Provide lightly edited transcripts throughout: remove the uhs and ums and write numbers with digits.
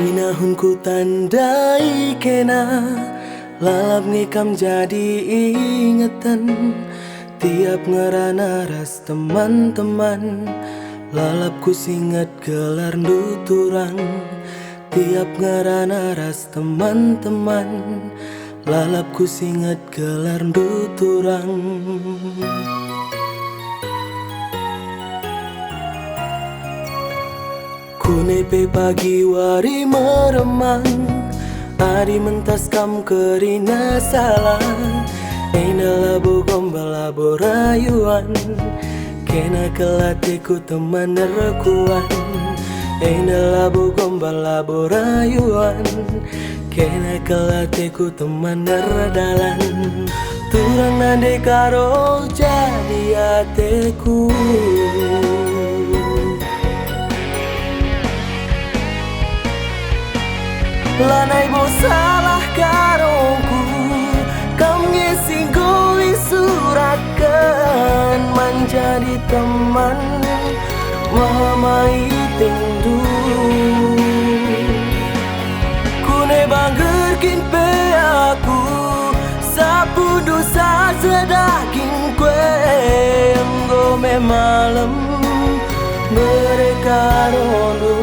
Inahun tandai kena lalap ngikam jadi ingatan. Tiap ngerana ras teman-teman lalap ku singet gelar nuturang. Tiap ngerana ras teman-teman lalap ku singet gelar nuturang. Kunepe pagi wari meremang, adi mentas kam kerina salah. Ena labo gombal labo rayuan, kena kelatiku teman rekuan. Ena labo gombal labo rayuan, kena kelatiku teman redalan. Turang nande karo jadi ateku. Lanai bo salah karongku, kam ngesinggowi suratkan menjadi teman mamai tendu. Kune banggerkin pe aku, sapu dosa sedaging kue enggo me malam mereka rondu.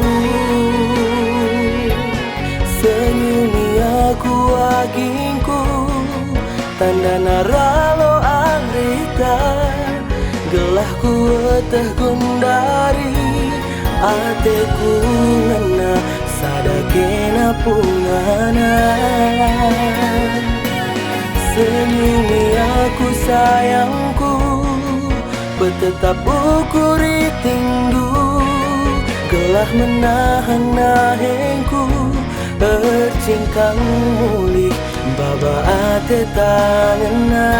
Senyumi aku agingku, tanda naralo angrita. Gelahku eteh gundari, ateku ngena sadakena pungana. Senyumi aku sayangku, betetap ukuri tinggu. Gelah menahan nahengku, bercingkang mulih baba ate tangena.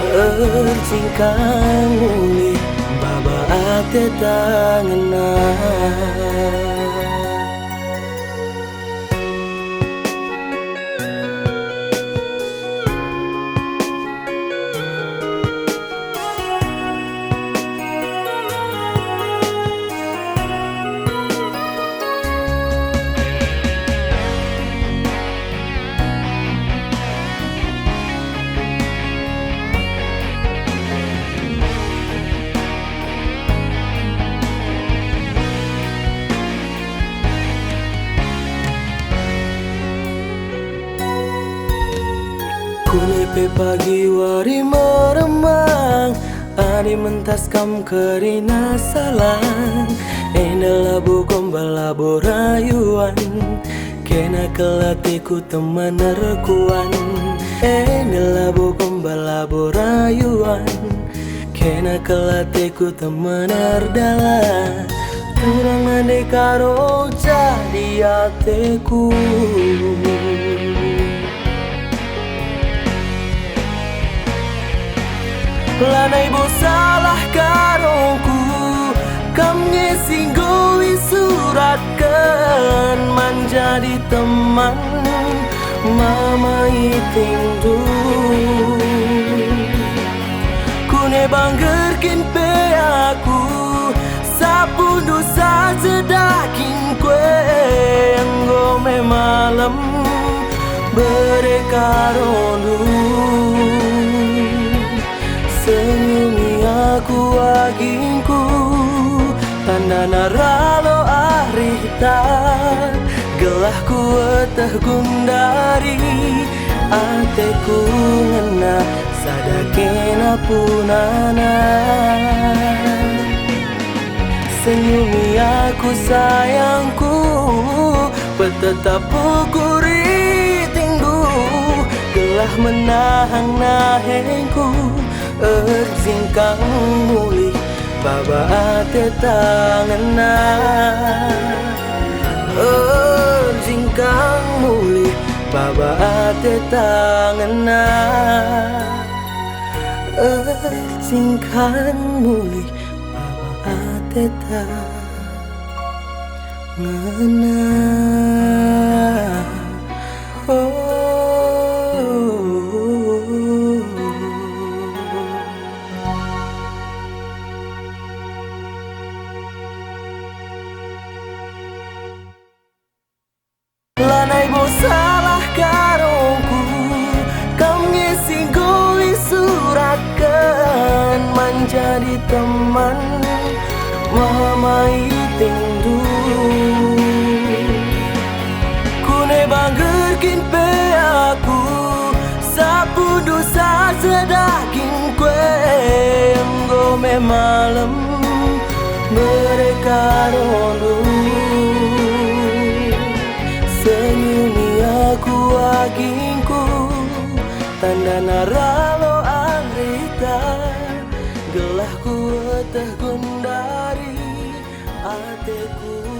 Bercingkang mulih baba ate tangena. Kunepe pagi wari meremang, adi mentas kam kerina salang. Ena labo gombal labo rayuan, kena kelatiku teman rekuan. Ena labo gombal labo rayuan, kena kelatiku teman ardala. Turang ande karo jadi ateku. Lanai bo salah karongku, kam ngesinggowi suratkan menjadi teman mamai tendu. Kune banggerkin pe aku, sapu dosa sedaging kue enggo me malam berekarondu. Senyumi aku agingku, tanda naralo arita. Gelahku eteh gundari, ateku ngena sadakena punana. Senyumi aku sayangku, betetap ukuri tinggu. Gelah menahan nahengku, erjingkang mulih baba ate tangena. Erjingkang mulih baba ate tangena. Erjingkang mulih baba ate tangena. teman mamai tindu kune banggerkin pe aku sapu dosa sedaging kue gome malam mereka rondu senyumi aku agingku tanda naralo anrita gelah ku teh gundari ateku